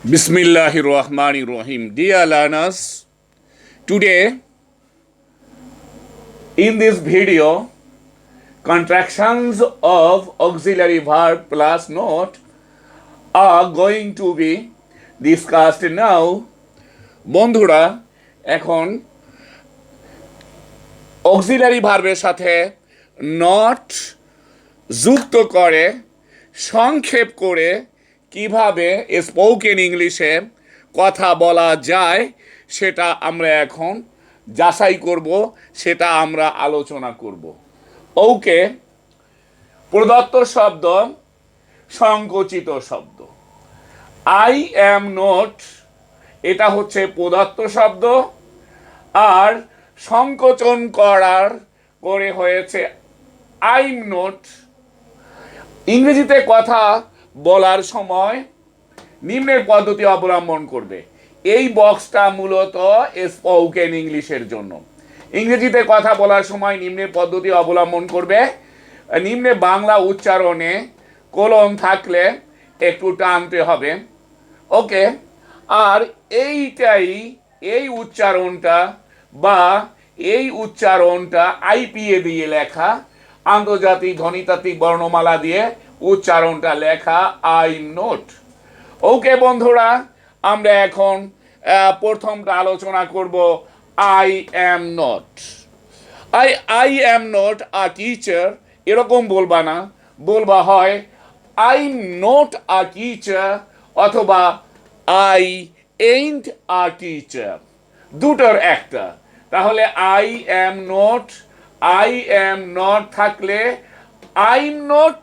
Bismillahir Rahmanir Rahim. Dear learners, today in this video, contractions of auxiliary verb plus note are going to be discussed now. বন্ধুরা এখন auxiliary ভার্বের সাথে not যুক্ত করে সংক্ষেপ করে কিভাবে স্পোকেন ইংলিশে কথা বলা যায় সেটা আমরা এখন যাচাই করব, সেটা আমরা আলোচনা করব। ওকে, প্রদত্ত শব্দ সংকুচিত শব্দ। আই অ্যাম নট, এটা হচ্ছে প্রদত্ত শব্দ, আর সংকোচন করার করে হয়েছে আইম নট। ইংরেজিতে কথা বলার সময় নিম্নের পদ্ধতি অবলম্বন করবে। এই বক্সটা মূলত স্পোকেন ইংলিশের জন্য। ইংরেজিতে কথা বলার সময় নিম্নের পদ্ধতি অবলম্বন করবে। নিম্নে বাংলা উচ্চারণে কোলন থাকলে একটু টানতে হবে। ওকে, আর এই উচ্চারণটা আইপিএ দিয়ে লেখা, আন্তর্জাতিক ধ্বনিতাত্ত্বিক বর্ণমালা দিয়ে উচ্চারণটা লেখা আইম নোট। ওকে বন্ধুরা, আমরা এখন প্রথমটা আলোচনা করব I am not. I am not a teacher, এরকম বলবা না, বলবা হয় I am not a teacher অথবা আই এইন্ট আ টিচার, দুটোর একটা। তাহলে আই অ্যাম নট থাকলে আই এম নট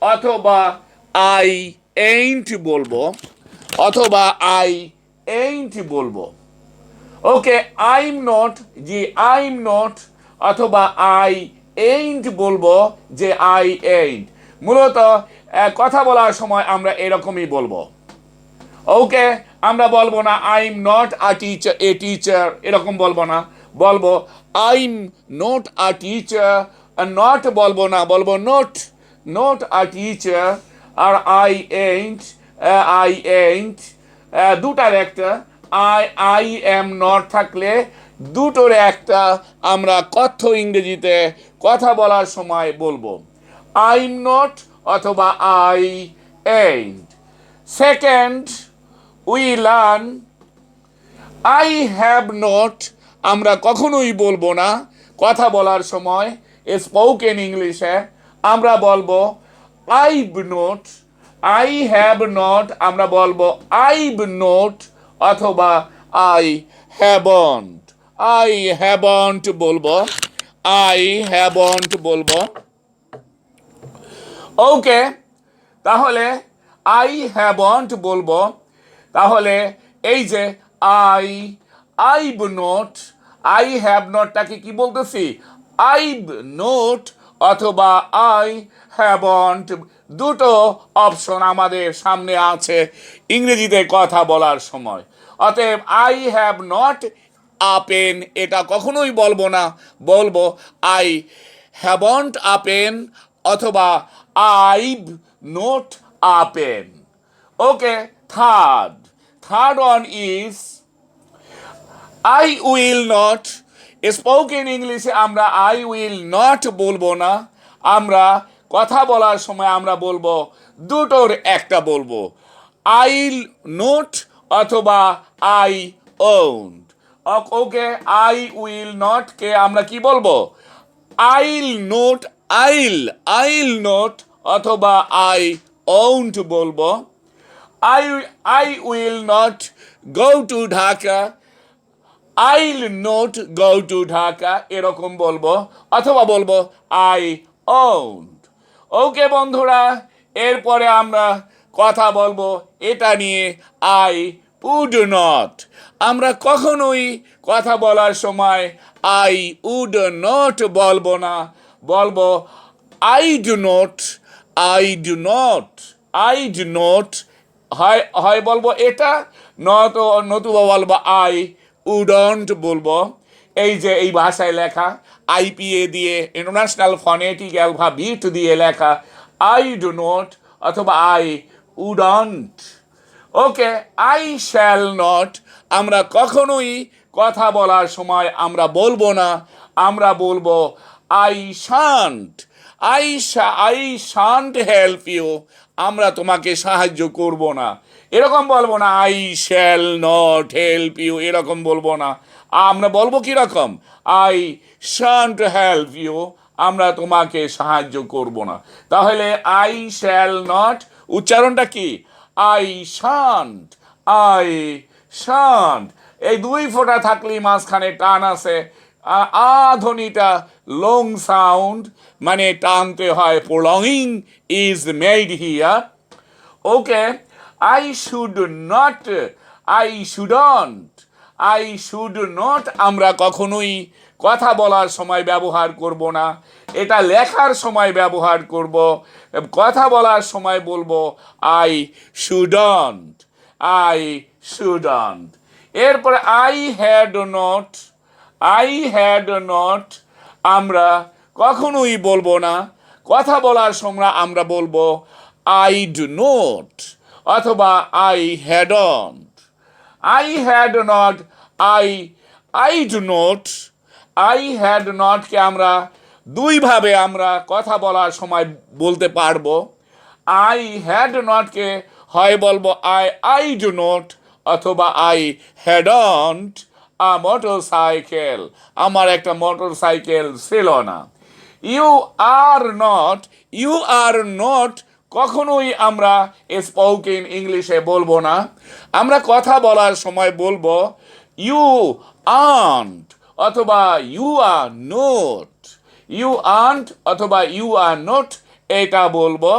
অথবা আই এইন্ট বলবো, অথবা আই এইন্ট বলবো। ওকে, আই এম নট অথবা আই এইন্ট বলবো যে আই এইন্ট। মূলত কথা বলার সময় আমরা এরকমই বলবো। ওকে, আমরা বলবো না I am not a teacher, এরকম বলবো না, বলবো I am not a teacher. Not বলবো না, বলবো নট আ টিচার। আর আই এইন্ট দুটার একটা। আই এম নট থাকলে দুটোর একটা আমরা কথ্য ইংরেজিতে কথা বলার সময় বলবো আই এম নট অথবা I ain't. Second, we learn I have not আমরা কখনোই বলবো না কথা বলার সময় স্পোকেন ইংলিশে। আমরা বলবো I've not. I have not আমরা বলবো আইভ নট অথবা আই হ্যাভন্ট বলবো। ওকে, তাহলে আই হ্যাভন্ট বলবো। তাহলে এই যে আইভ নট, আই হ্যাভ নটটাকে কি বলতেছি আইভ নট অথবা আই হ্যাভন্ট। দুটো অপশন আমাদের সামনে আছে ইংরেজিতে কথা বলার সময়। অতএব I have not a pen এটা কখনোই বলবো না, বলবো আই হ্যাভন্ট আ পেন অথবা I've not a pen. Okay, third one is I will not. Spoken ইংলিশে আমরা আই উইল নট বলবো না, আমরা কথা বলার সময় আমরা বলবো দুটোর একটা বলবো আইল নট অথবা I won't. Okay, I will not কে আমরা কি বলবো আইল নট অথবা আই ওন্ট বলবো। I will not go to Dhaka, I'll not go to Dhaka এরকম বলবো, অথবা বলবো আই ওন্ট। ওকে বন্ধুরা, এরপরে আমরা কথা বলবো এটা নিয়ে আই উড নট। আমরা কখনোই কথা বলার সময় আই উড নট বলবো না, বলবো আই ডু নট। হয় বলবো এটা, নতুবা বলবো আই উডন্ট বলবো। এই যে এই ভাষায় লেখা আইপিএ দিয়ে, ইন্টারন্যাশনাল ফনেটিক অ্যালফাবেট দিয়ে লেখা আই ডু নট অথবা I wouldn't. Okay, I shall not আমরা কখনোই কথা বলার সময় আমরা বলবো না, আমরা বলবো I shan't. I shan't help you, আমরা তোমাকে সাহায্য করব না। এরকম বলবো না I shall not help you, এরকম বলবো না। আমরা বলবো কিরকম, আই শান্ট হেল্প ইউ, আমরা তোমাকে সাহায্য করব না। তাহলে আই শ্যাল নট উচ্চারণটা কি, আই শান্ট, আই শান্ট। এই দুই ফোঁটা থাকলেই মাঝখানে টান আছে। ধ্বনিটা লং সাউন্ড, মানে টানতে হয়, prolonging is made here. Okay, I should not, I shouldn't, I should not আমরা কখনোই কথা বলার সময় ব্যবহার করব না, এটা লেখার সময় ব্যবহার করব। কথা বলার সময় বলবো আই শুডন্ট, আই শুডন্ট। এরপরে I had not, I had not আমরা কখনোই বলবো না, কথা বলার সময় আমরা বলবো আই ডু নট অথবা I hadn't. I had not, I do not, I had নটকে আমরা দুইভাবে আমরা কথা বলার সময় বলতে পারবো। আই হ্যাড নটকে হয় বলবো আই ডু নট অথবা I hadn't a motorcycle, আমার একটা মোটর সাইকেল ছিল না। You are not, you are not কখনোই আমরা স্পোকেন ইংলিশে বলবো না, আমরা কথা বলার সময় বলবো ইউ আন্ট অথবা you are not, you aren't অথবা ইউ আর নট, এটা বলবো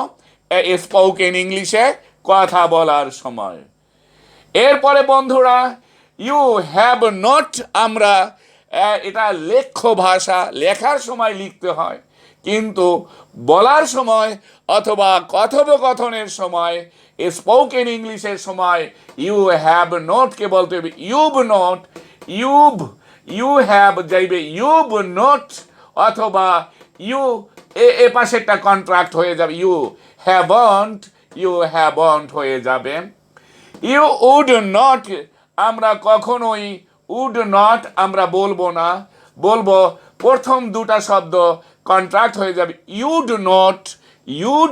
স্পোকেন ইংলিশে কথা বলার সময়। এরপরে বন্ধুরা ইউ হ্যাভ নট আমরা এটা লেখ্য ভাষা, লেখার সময় লিখতে হয়, কিন্তু বলার সময় অথবা কথোপকথনের সময় স্পোকেন ইংলিশের সময় ইউ হ্যাভ নটকে বলতে হবে ইউব নট, ইউ হ্যাভ যাইবে ইউব নট অথবা ইউ এ পাশে একটা কন্ট্রাক্ট হয়ে যাবে, ইউ হ্যাভন্ট হয়ে যাবে। ইউ উড নট আমরা কখনোই উড নট আমরা বলবো না, বলবো প্রথম দুটা শব্দ কন্ট্রাক্ট হয়ে যাবে ইউ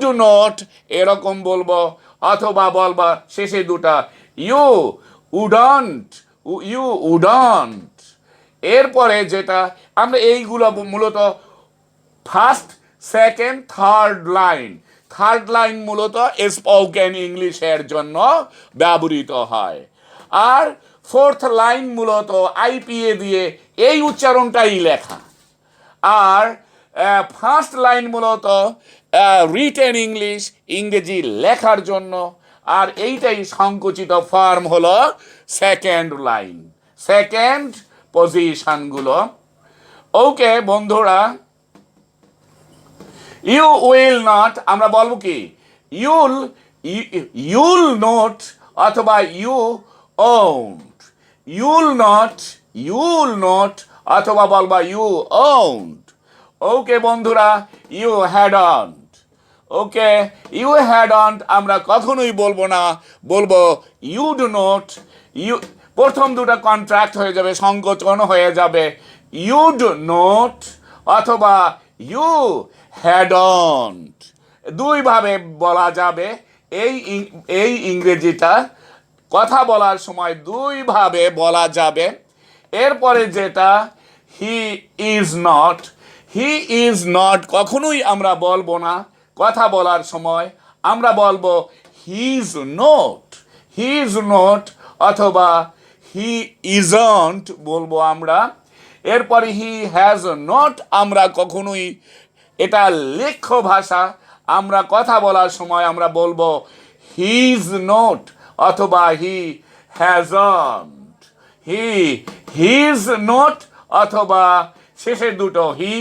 ডু নট এরকম বলবো, অথবা বলবা শেষে দুটা ইউ উডন্ট, ইউ উডন্ট। এরপরে যেটা আমরা এইগুলো মূলত ফার্স্ট, সেকেন্ড, থার্ড লাইন মূলত স্পোকেন ইংলিশের জন্য ব্যবহৃত হয়। আর ফোর্থ লাইন মূলত আইপিএ দিয়ে এই উচ্চারণটাই লেখা। আর ফার্স্ট লাইন মূলত রিটেন ইংলিশ, ইংরেজি লেখার জন্য। আর এইটাই সংকুচিত ফর্ম হলো সেকেন্ড লাইন, সেকেন্ড পজিশনগুলো। ওকে বন্ধুরা, ইউ উইল নট আমরা বলবো কি ইউল নট অথবা ইউ ওন্ট, ইউল নট অথবা বলবা ইউ ওন্ট। ওকে বন্ধুরা, you hadn't, okay you hadn't আমরা কখনোই বলবো না, বলবো ইউ ডু নট। ইউ প্রথম দুটো কন্ট্রাক্ট হয়ে যাবে, সংকোচন হয়ে যাবে, ইউ ডু নট অথবা ইউ হ্যাডন্ট, দুইভাবে বলা যাবে। এই ইংরেজিটা কথা বলার সময় দুইভাবে বলা যাবে। এরপরে যেটা হি ইজ নট কখনোই আমরা বলবো না, কথা বলার সময় আমরা বলবো হি ইজ নট অথবা হি ইজন্ট বলবো আমরা। এরপরে হি হ্যাজ নট আমরা কখনোই, এটা লেখ্য ভাষা, আমরা কথা বলার সময় আমরা বলবো হি ইজ নট অথবা হি হ্যাজন্ট, হি ইজ নট অথবা শেষের দুটো হি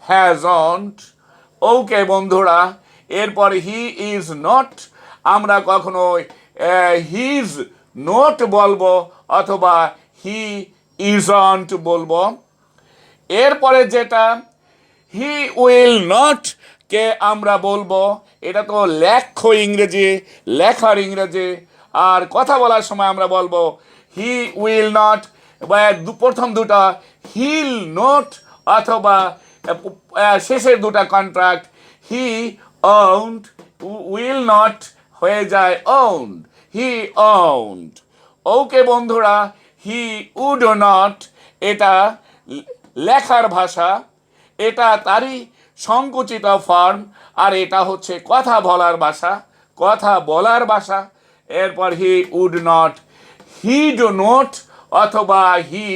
হ্যাজন্ট। ওকে বন্ধুরা, এরপরে হি ইজ নট আমরা কখনো হিজ নট বলবো অথবা হি ইজন্ট বলবো। এরপরে যেটা হি উইল নট কে আমরা বলবো, এটা তো ইংরেজি, লেখার ইংরেজি। আর কথা বলার সময় আমরা বলবো হি উইল নট, বা প্রথম দুটা হিল নট, অথবা শেষের দুটা contract he won't, will not হয়ে যায় ওন্ড, হি ওন্ড। ওকে বন্ধুরা, হি উড নট এটা লেখার ভাষা, এটা তারই সংকুচিত ফর্ম, আর এটা হচ্ছে কথা বলার ভাষা, কথা বলার ভাষা। এরপর he would not, he do not, অথবা হি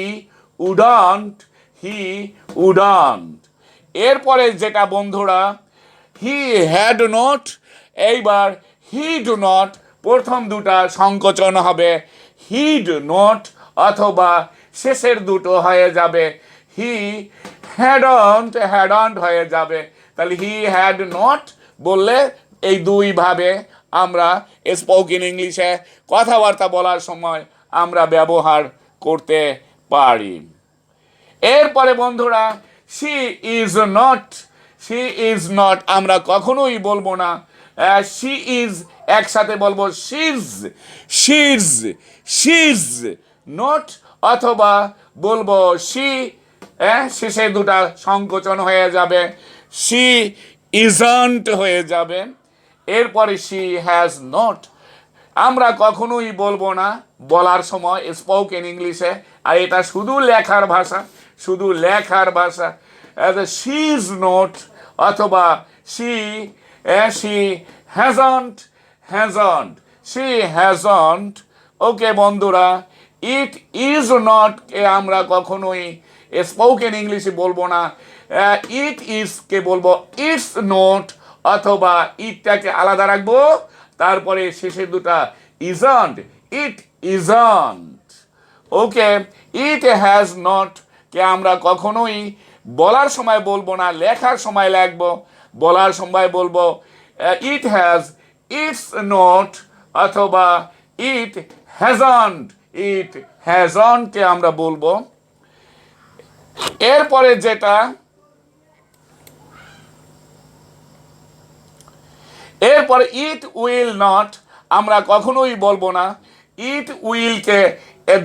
উডন্ট, হি উডন্ট। এরপরে যেটা বন্ধুরা, হি হ্যাড নট, এইবার হি ডু নট, প্রথম দুটা সংকোচন হবে হিড নট, অথবা শেষের দুটো হয়ে যাবে হি হ্যাডন্ট হয়ে যাবে। তাহলে হি হ্যাড নট বললে এই দুইভাবে আমরা স্পোকেন ইংলিশে কথাবার্তা বলার সময় আমরা ব্যবহার করতে পারি। এরপরে বন্ধুরা, she is not, she is not আমরা কখনোই বলবো না। শি ইজ একসাথে বলবো শিজ, শিজ, শিজ নট, অথবা বলবো শি, শেষে দুটা সংকোচন হয়ে যাবে, শি ইজন্ট হয়ে যাবে। এরপরে শি হ্যাজ নট আমরা কখনোই বলবো না বলার সময় স্পোকেন ইংলিশে, আর এটা শুধু লেখার ভাষা, শুধু লেখার ভাষা। শি ইজ নট, অথবা she hasn't, hasn't, she hasn't. Okay বন্ধুরা, ইট ইজ নট কে আমরা কখনোই স্পোকেন ইংলিশে বলবো না। ইট ইজ কে বলবো ইটস নট, অথবা ইটটাকে আলাদা রাখবো, তারপরে শেষে দুটা isn't, it isn't. Okay, it has not কে আমরা কখনোই বলার সময় বলবো না, লেখার সময় লিখবো। বলার সময় বলবো ইট হ্যাজ ইটস নট, অথবা ইট হ্যাজন্ট, ইট হ্যাজন্ট কে আমরা বলবো। এরপরে যেটা, এরপরে ইট উইল নট আমরা কখনোই বলবো না। ইট উইলকে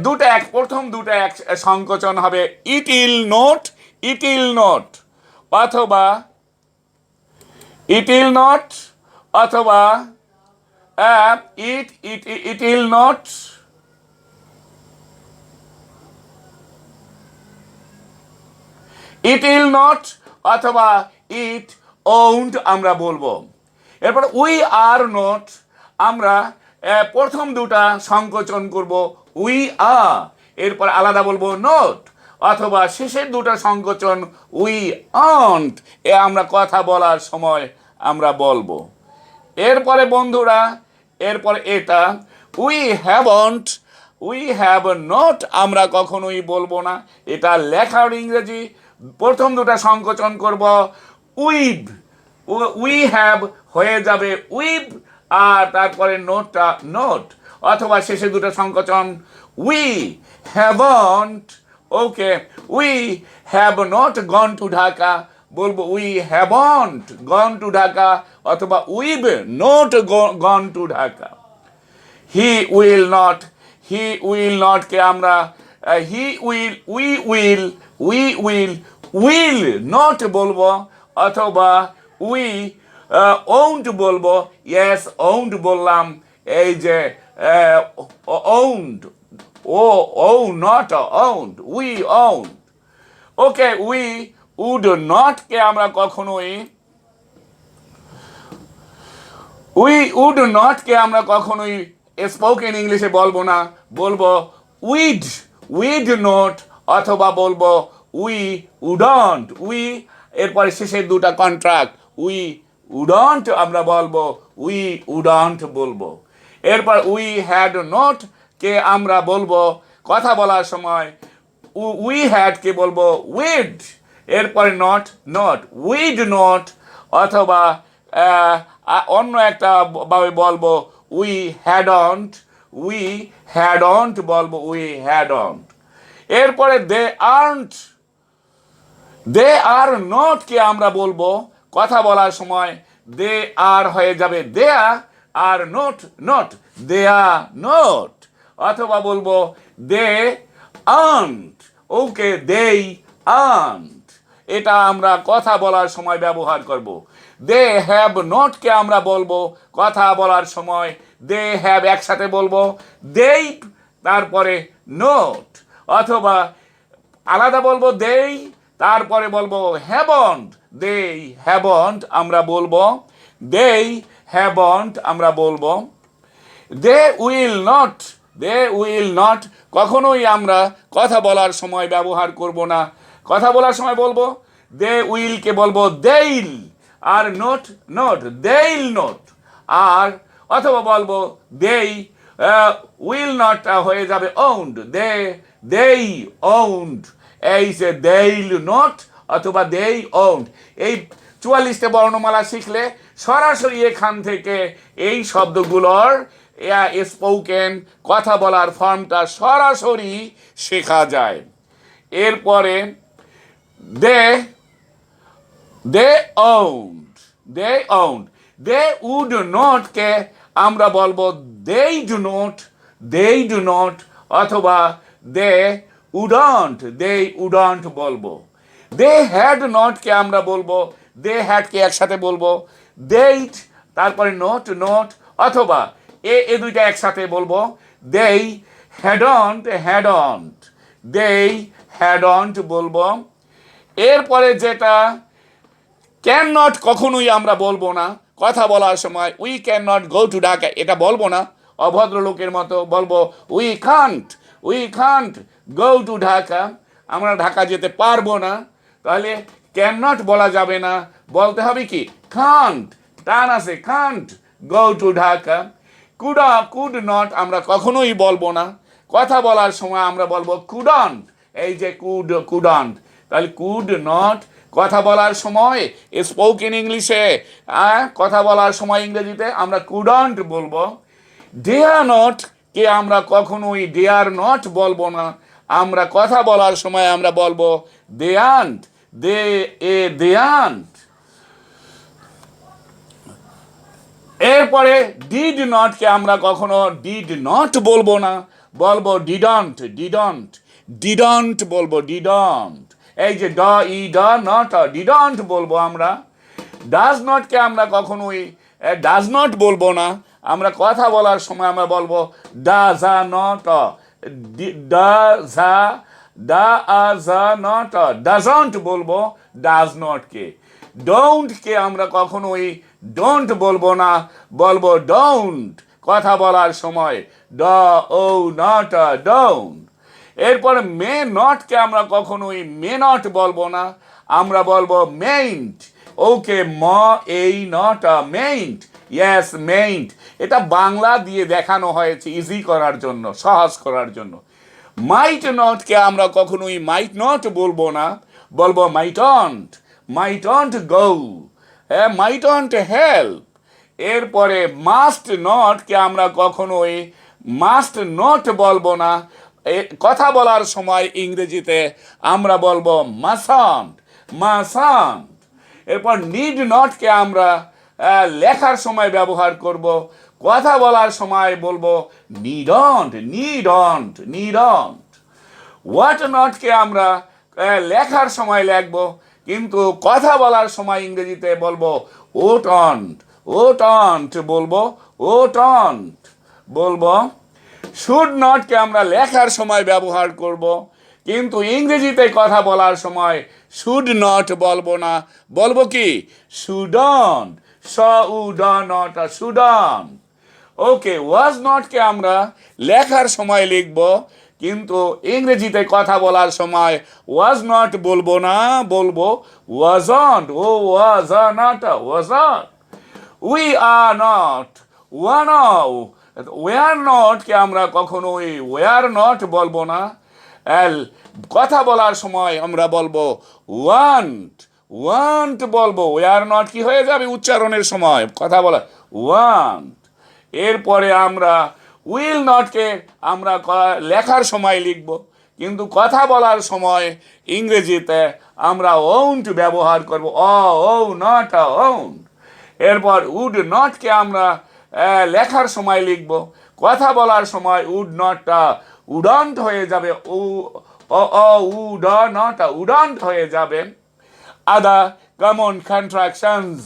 দুটা প্রথম দুটা এক সংকোচন হবে ইট ইল নট, ইট ইল নট, অথবা ইট ইল নট, অথবা ইট ইট ইট ইল নট, ইট ইল নট, অথবা ইট ওন্ট আমরা বলবো। এরপর উই আর নট আমরা প্রথম দুটা সংকোচন করব উই আ, এরপর আলাদা বলবো নট, অথবা শেষের দুটা সংকোচন উই আন্ট আমরা কথা বলার সময় আমরা বলবো। এরপরে বন্ধুরা, এরপর এটা we haven't, we have not আমরা কখনোই বলবো না, এটা লেখার ইংরেজি। প্রথম দুটা সংকোচন করব উইভ, উই হ্যাভ হয়ে যাবে উইভ, আর তারপরে নোটটা নোট, অথবা শেষে দুটো সংকোচন we haven't. Okay, we have not gone to Dhaka বলবো we haven't gone to Dhaka, অথবা we've not gone to Dhaka. He will not, he will not কে আমরা he will, we will not বলবো, অথবা উই ওন্ট বলবো। ইয়েস ওন্ট বললাম, এই যে ওন্ট, ও not won't, we won't. Okay, we would not কে আমরা কখনোই, উই উড নট কে আমরা কখনোই স্পোকেন ইংলিশে বলবো না, বলবো উইড, উইড নট, অথবা বলবো উই উডন্ট, উই এরপরে শেষের দুটা কন্ট্রাক্ট উই উডন্ট আমরা বলবো, উই উডন্ট বলবো। এরপর উই হ্যাড নট কে আমরা বলবো কথা বলার সময় উই হ্যাড কে বলবো উইড, এরপরে নট নট, উইড নট, অথবা অন্য একটা ভাবে বলবো উই হ্যাডন্ট, উই হ্যাডন্ট বলবো, উই হ্যাডন্ট। এরপরে দে আর্নট, দে আর নট কে আমরা বলবো কথা বলার সময় দে আর হয়ে যাবে দেয়া আর নট নট দেয়া নট, অথবা বলবো দে আন্ট, ওকে দেই আন্ট, এটা আমরা কথা বলার সময় ব্যবহার করব। দে হ্যাভ নটকে আমরা বলবো কথা বলার সময় দে হ্যাভ একসাথে বলবো দেই তারপরে নোট, অথবা আলাদা বলবো দেই তারপরে বলবো হ্যাভন্ট, দেই হ্যাভন্ট আমরা বলবো, দেই হ্যাভন্ট আমরা বলবো। They will not, they will not কখনোই আমরা কথা বলার সময় ব্যবহার করব না। কথা বলার সময় বলবো দে উইলকে বলবো দেইল আর নোট নোট দেইল নোট, আর অথবা বলবো দেই উইল নট হয়ে যাবে ওন্ড, দেই ওন্ড, এই যে দেইল নোট অথবা দেই ওন্ড। এই 44টে বর্ণমালা শিখলে সরাসরি এখান থেকে এই শব্দগুলোর স্পোকেন কথা বলার ফর্মটা সরাসরি শেখা যায়। এরপরে they they won't, they won't, they would নটকে আমরা বলবো they do not, they do not, অথবা দে উডন্ট, দে উডন্ট বলবো। দে হ্যাড নটকে আমরা বলবো দে হ্যাডকে একসাথে বলবো দেইট তারপরে নোট নোট, অথবা এ দুইটা একসাথে বলবো দেই হ্যাডন্ট হ্যাডন্ট, দেই হ্যাডন্ট বলবো। এরপরে যেটা ক্যান নট কখনোই আমরা বলবো না কথা বলার সময়, we can not go to Dhaka এটা বলবো না, অভদ্র লোকের মতো বলবো we can't go to Dhaka, আমরা ঢাকা যেতে পারবো না। তাহলে ক্যান নট বলা যাবে না, বলতে হবে কি কান্ট, টান আছে Kant go to Dhaka. Could not আমরা কখনোই বলবো না, কথা বলার সময় আমরা বলবো কুডন্ট, এই যে কুডন্ট, তাহলে কুড নট কথা বলার সময় স্পোকেন ইংলিশে, কথা বলার সময় ইংরেজিতে আমরা কুডন্ট বলবো। ডেয়ার নট কে আমরা কখনোই ডেয়ার নট বলবো না, আমরা কথা বলার সময় আমরা বলবো দেয়ান্ট, দেয়ান্ট। এরপরে ডিড নটকে আমরা কখনো ডিড নট বলবো না, বলবো ডিডন্ট, ডিডন্ট বলবো ডিডন্ট, এই যে ড ই ড নট ডিডন্ট বলবো আমরা। ডাজ নটকে আমরা কখনোই ডাজ নট বলবো না, আমরা কথা বলার সময় আমরা বলবো ডাজা নট, ডাজা নট, ডাজন্ট বলবো ডাজ নটকে। ডোন্টকে আমরা কখনোই ডোন্ট বলবো না, বলবো ডোন্ট কথা বলার সময় ড ও নট ডোন্ট। এরপরে মে নটকে আমরা কখনোই মে নট বলবো না, আমরা বলবো মেইন্ট, ওকে ম এই নট মেইন্ট, ইয়েস মেইন্ট, এটা বাংলা দিয়ে দেখানো হয়েছে ইজি করার জন্য, সহজ করার জন্য। মাইট নটকে আমরা কখনোই মাইট নট বলবো না, বলবো মাইটন্ট গো, হ্যাঁ মাইটন্ট হেল্প। এরপরে মাস্ট নটকে আমরা কখনোই মাস্ট নট বলবো না, কথা বলার সময় ইংরেজিতে আমরা বলবো মাসান্ট। এরপর নিড নটকে আমরা লেখার সময় ব্যবহার করব, কথা বলার সময় বলবো নিডন্ট। হোয়াট নটকে আমরা লেখার সময় লিখবো, কিন্তু কথা বলার সময় ইংরেজিতে বলবো ওটন্ট বলবো। শুড নটকে আমরা লেখার সময় ব্যবহার করব, কিন্তু ইংরেজিতে কথা বলার সময় শুড নট বলবো না, বলবো কি শুডন্ট, শুডন্ট। ওকে ওয়াজ নটকে আমরা লেখার সময় লিখব, কিন্তু ইংরেজিতে কথা বলার সময় ওয়াজ নট বলবো না, বলবো wasn't, wasn't. We are not, were নটকে আমরা কখনোই ওয়ার নট বলবো না, কথা বলার সময় আমরা বলবো ওয়ান্ট বলবো, ওয়ার নট কি হয়ে যাবে উচ্চারণের সময় কথা বলা ওয়ান্ট। এরপরে আমরা উইল নটকে আমরা লেখার সময় লিখব, কিন্তু কথা বলার সময় ইংরেজিতে আমরা ওন্ট ব্যবহার করব, ও নট ওন্ট। এরপর উড নটকে আমরা লেখার সময় লিখব, কথা বলার সময় উড নটটা উডন্ট হয়ে যাবে, উড নট উডন্ট হয়ে যাবে। আদার কমন কন্ট্রাকশনস।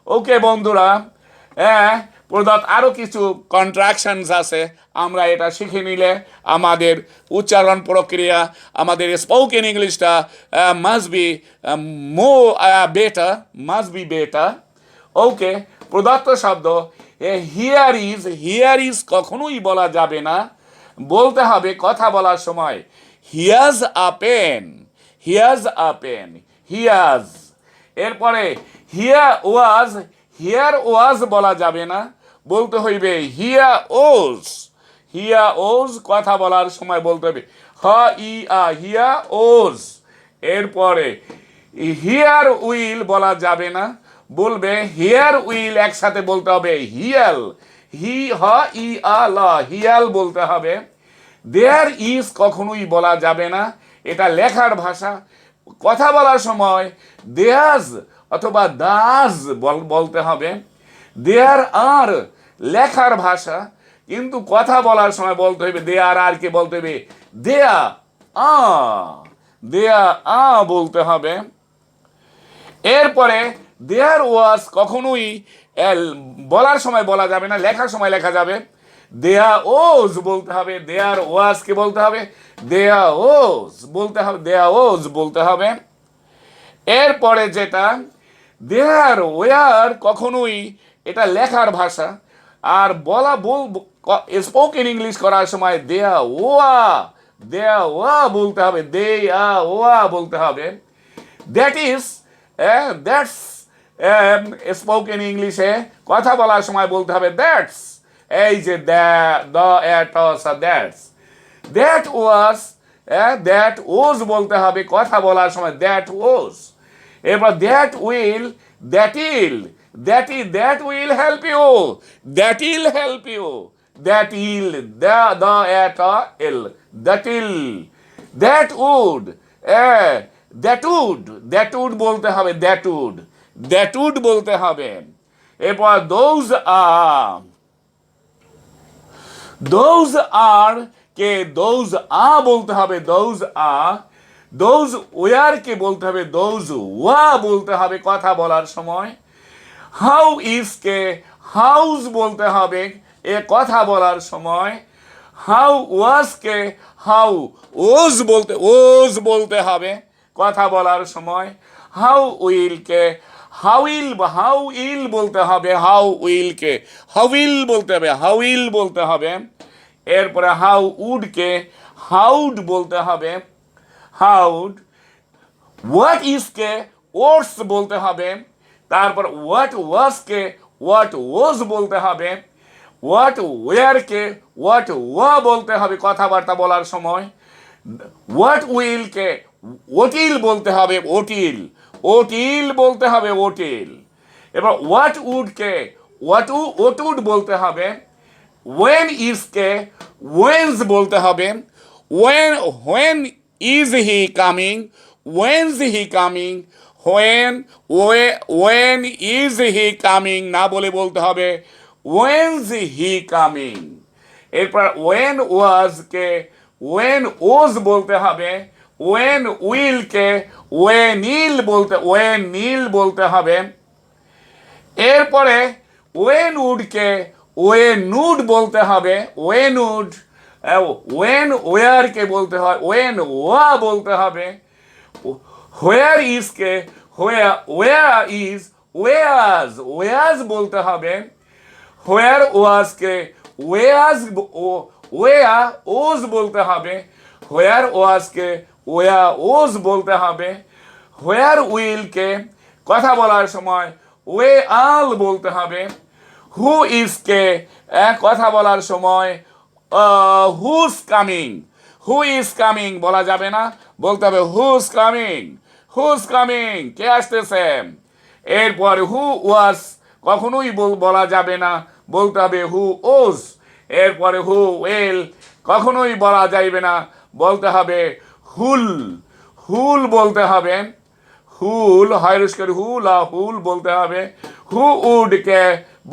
ওকে বন্ধুরা, প্রদত্ত আরও কিছু কন্ট্রাকশনস আছে, আমরা এটা শিখে নিলে আমাদের উচ্চারণ প্রক্রিয়া, আমাদের স্পোকেন ইংলিশটা মাস্ট বি বেটার। ওকে, প্রদত্ত শব্দ হিয়ার ইজ কখনোই বলা যাবে না, বলতে হবে কথা বলার সময় হিয়াজ আ পেন, হিয়াজ। এরপরে হিয়ার ওয়াজ বলা যাবে না, বলতে হইবে হিয়া ওজ, কথা বলার সময় বলতে হবে হিয়া ওজ। এরপরে হিয়ার উইল বলা যাবে না, বলবে হিয়ার উইল, একসাথে বলতে হবে হিয়াল, হিয়াল বলতে হবে। দেয়ার ইজ কখনোই বলা যাবে না, এটা লেখার ভাষা, কথা বলার সময় দেয়াজ অথবা দাজ বলতে হবে। দেয়ার আর লেখার ভাষা, কিন্তু কথা বলার সময় বলতে হবে দেয়ার আর কে বলতে হবে দেয়া বলতে হবে। এরপরে দেয়ার ওয়াজ কখনোই বলার সময় বলা যাবে না, লেখার সময় লেখা যাবে। দেয়া ওজ বলতে হবে, দেয়ার ওয়াজ কে বলতে হবে দেয়া ওজ বলতে হবে। এরপরে যেটা দেয়ার ওয়ার, কখনোই এটা লেখার ভাষা, আর স্পোকেন ইংলিশ করার সময় দেয়া ওয়া বলতে হবে, বলতে হবে। দ্যাটস স্পোকেন ইংলিশে কথা বলার সময় বলতে হবে দ্যাটস, এই যে দ্যাট ওয়াজ বলতে হবে কথা বলার সময় দ্যাট ওয়াজ। এরপর that will help you, that would বলতে হবে, দ্যাট উড বলতে হবে। এরপর দোজ আর কে বলতে হবে, দোজ ওয়ার কে বলতে হবে ওয়া বলতে হবে কথা বলার সময়। হাউ ইজ কে হাউস বলতে হবে কথা বলার সময়। হাউ ওয়াজ কে ওজ বলতে হবে কথা বলার সময়। হাউ উইল কে হাউইল বলতে হবে, হাউইল বলতে হবে। এরপরে হাউ উড কে হাউড বলতে হবে, হোয়াট ইজ কে ওয়াটস বলতে হবে। তারপর হোয়াট ওয়াজ কে ওয়াজ বলতে হবে। হোয়াট ওয়ার কে ওয়া বলতে হবে কথাবার্তা বলার সময়। হোয়াট উইল কে ওটিল বলতে হবে, ওটিল বলতে হবে। এবার হোয়াট উড কে ওটুড বলতে হবে। ওয়েন ইজ কে ওয়েন্স বলতে হবে। when is he coming, when's he coming, when is he coming না বলে বলতে হবে when's he coming। এরপর when was K when was বলতে হবে। when will কে when বলতে হবে। এরপরে when would K when would বলতে হবে, when where কে বলতে হয় when ওয়া বলতে হবে। where is K where is whereas বলতে হবে। where was কে whereas বলতে হবে। where was কে was বলতে হবে। where will কে কথা বলার সময় will বলতে হবে। who is কে কথা বলার সময় who's coming বলা যাবে না, বলতে হবে who's coming কে আসতেছে। এরপর who was কখনোই বলা যাবে না, বলতে হবে who was। এরপরে who will কখনোই বলা যাবে না, বলতে হবে হুল, হুল বলতে হবে, হুল হাইরস্কের হুল আর হুল বলতে হবে, হু উডকে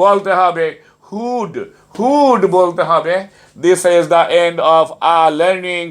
বলতে হবে হুড, হুড বলতে হবে। This is the end of are learning.